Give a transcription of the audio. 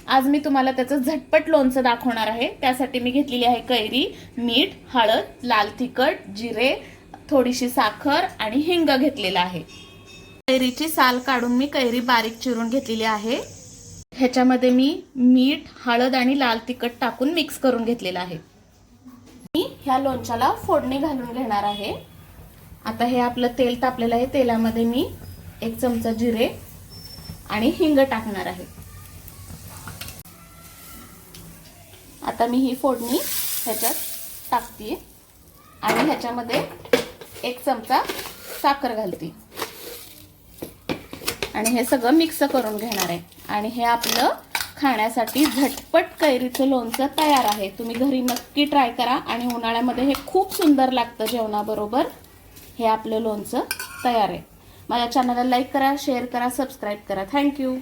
आज मी तुम्हाला त्याचं झटपट लोणचं दाखवणार आहे। त्यासाठी मी घेतलेली आहे कैरी, मीठ, हळद, लाल तिखट, जिरे, थोडीशी साखर आणि हिंग घेतलेला आहे। कैरीची साल काढून मी कैरी बारीक चिरून घेतलेली आहे। ह्याच्यामध्ये मी मीठ, हळद आणि लाल तिखट टाकून मिक्स करून घेतलेला आहे। मी ह्या लोणच्याला फोडणी घालून घेणार आहे। आता हे आपलं तेल तापलेलं आहे, तेलामध्ये मी 1 चमचा जिरे आणि हिंग टाकणार आहे। आता मी ही फोडणी ह्याच्यात टाकते आणि ह्याच्यामध्ये 1 चमचा साखर घालते आणि हे सगळं मिक्स करून घेणार आहे। आणि हे आपलं खाण्यासाठी झटपट कैरीचं लोणचं तयार आहे। तुम्ही घरी नक्की ट्राय करा आणि उन्हाळ्यामध्ये हे खूप सुंदर लागतं जेवणाबरोबर। हे आपलं लोणचं तयार आहे। माझ्या चॅनलला लाईक करा, शेअर करा, सबस्क्राइब करा। Thank you.